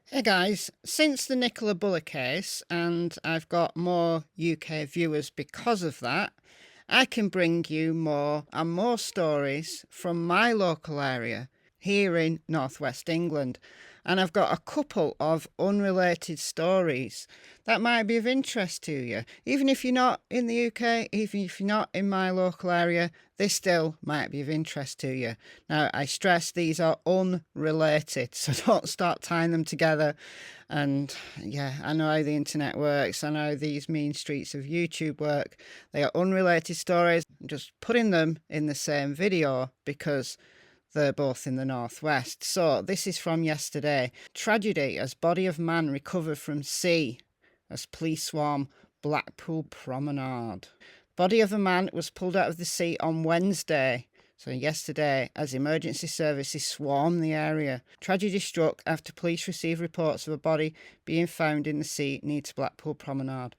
Hey guys, since the Nicola Buller case, and I've got more UK viewers because of that, I can bring you more and more stories from my local area here in northwest England. And I've got a couple of unrelated stories that might be of interest to you. Even if you're not in the UK, even if you're not in my local area, this still might be of interest to you. Now, I stress these are unrelated, so don't start tying them together. And yeah, I know how the internet works. I know these mean streets of YouTube work. They are unrelated stories. I'm just putting them in the same video because they're both in the northwest. So this is from yesterday. Tragedy as body of man recovered from sea as police swarm Blackpool promenade. Body of a man was pulled out of the sea on Wednesday, so yesterday, as emergency services swarmed the area. Tragedy struck after police received reports of a body being found in the sea near to Blackpool promenade.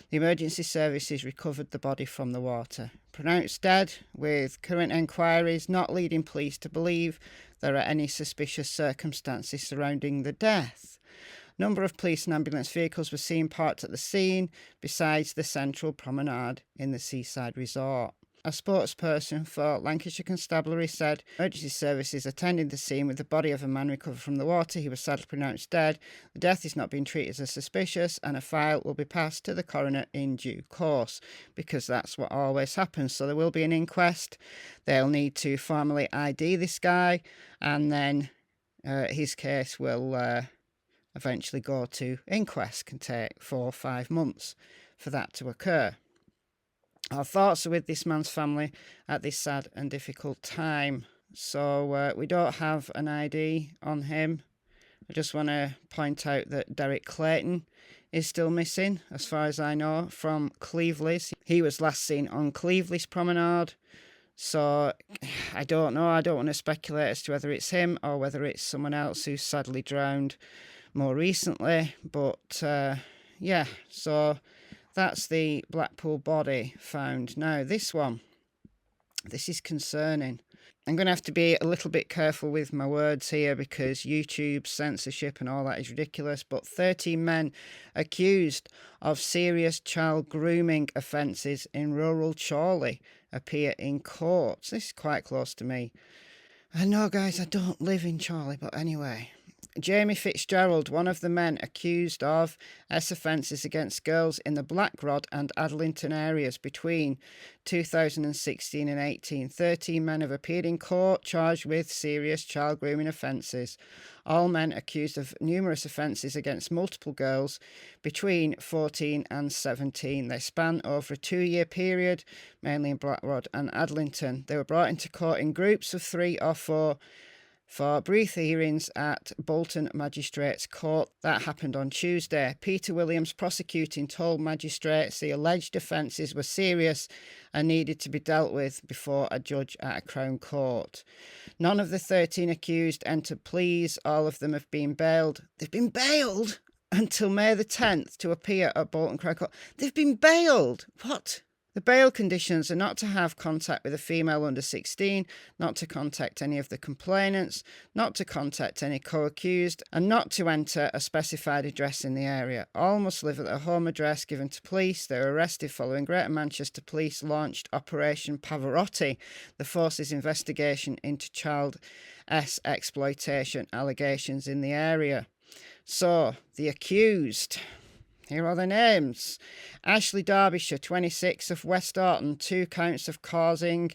The emergency services recovered the body from the water. Pronounced dead, with current enquiries not leading police to believe there are any suspicious circumstances surrounding the death. A number of police and ambulance vehicles were seen parked at the scene, besides the central promenade in the seaside resort. A spokesperson for Lancashire Constabulary said emergency services attended the scene with the body of a man recovered from the water. He was sadly pronounced dead. The death is not being treated as suspicious, and a file will be passed to the coroner in due course, because that's what always happens. So there will be an inquest. They'll need to formally ID this guy, and then his case will eventually go to inquest. Can take 4 or 5 months for that to occur. Our thoughts are with this man's family at this sad and difficult time. So we don't have an ID on him. I just want to point out that Derek Clayton is still missing, as far as I know, from Cleveley's. He was last seen on Cleveley's promenade. So I don't know. I don't want to speculate as to whether it's him or whether it's someone else who's sadly drowned more recently. But yeah, so that's the Blackpool body found. Now, this is concerning. I'm going to have to be a little bit careful with my words here because YouTube censorship and all that is ridiculous. But 13 men accused of serious child grooming offences in rural CHORLEY appear in court. This is quite close to me. I know, guys, I don't live in CHORLEY, but anyway. Jamie Fitzgerald, one of the men accused of offences against girls in the Blackrod and Adlington areas between 2016 and 18. 13 men have appeared in court charged with serious child grooming offences. All men accused of numerous offences against multiple girls between 14 and 17. They span over a 2-year period, mainly in Blackrod and Adlington. They were brought into court in groups of 3 or 4 for brief hearings at Bolton Magistrates Court. That happened on Tuesday. Peter Williams, prosecuting, told magistrates the alleged offences were serious and needed to be dealt with before a judge at a Crown Court. None of the 13 accused entered pleas. All of them have been bailed. They've been bailed until May the 10th to appear at Bolton Crown Court. They've been bailed? What? The bail conditions are not to have contact with a female under 16, not to contact any of the complainants, not to contact any co-accused, and not to enter a specified address in the area. All must live at their home address given to police. They were arrested following Greater Manchester Police launched Operation Pavarotti, the force's investigation into child exploitation allegations in the area. So, the accused. Here are the names. Ashley Derbyshire, 26, of West Orton, 2 counts of causing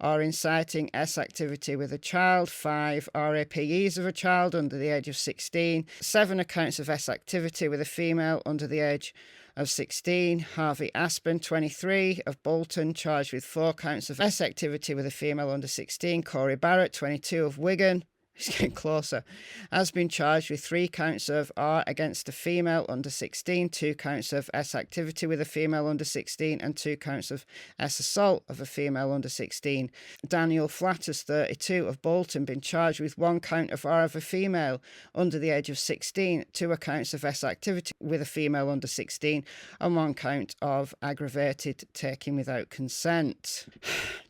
or inciting activity with a child, 5 RAPEs of a child under the age of 16, 7 accounts of activity with a female under the age of 16. Harvey Aspen, 23, of Bolton, charged with 4 counts of activity with a female under 16. Corey Barrett, 22, of Wigan, he's getting closer, has been charged with 3 counts of R against a female under 16, 2 counts of S activity with a female under 16, and 2 counts of S assault of a female under 16. Daniel Flatters, 32, of Bolton, been charged with 1 count of R of a female under the age of 16, 2 accounts of S activity with a female under 16, and 1 count of aggravated taking without consent.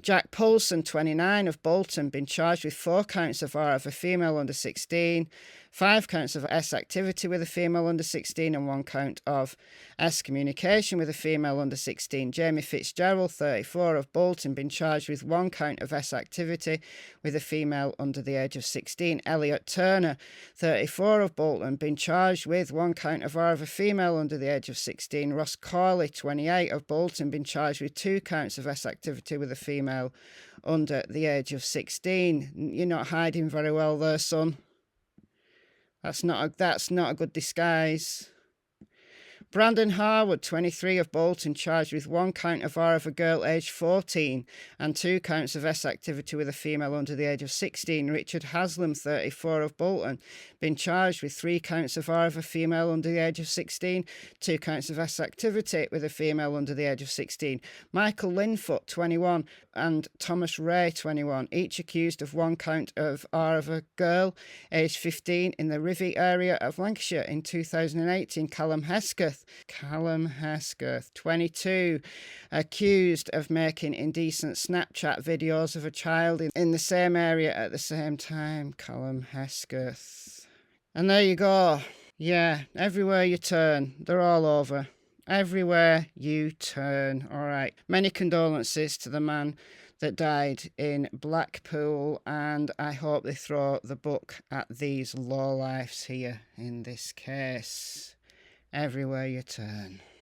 Jack Poulsen, 29, of Bolton, been charged with 4 counts of R of a female under 16, 5 counts of S activity with a female under 16, and 1 count of S communication with a female under 16. Jamie Fitzgerald, 34, of Bolton, been charged with 1 count of S activity with a female under the age of 16. Elliot Turner, 34, of Bolton, been charged with 1 count of R of a female under the age of 16. Ross Corley, 28, of Bolton, been charged with 2 counts of S activity with a female under the age of 16. You're not hiding very well there, son. That's not a good disguise. Brandon Harwood, 23, of Bolton, charged with 1 count of R of a girl aged 14 and 2 counts of S activity with a female under the age of 16. Richard Haslam, 34, of Bolton, been charged with 3 counts of R of a female under the age of 16, 2 counts of S activity with a female under the age of 16. Michael Linfoot, 21, and Thomas Ray, 21, each accused of 1 count of R of a girl aged 15 in the Rivy area of Lancashire in 2018. Callum Hesketh, 22, accused of making indecent Snapchat videos of a child in the same area at the same time. Callum Hesketh. And there you go. Yeah, everywhere you turn, they're all over. Everywhere you turn. All right. Many condolences to the man that died in Blackpool, and I hope they throw the book at these lowlifes here in this case. Everywhere you turn.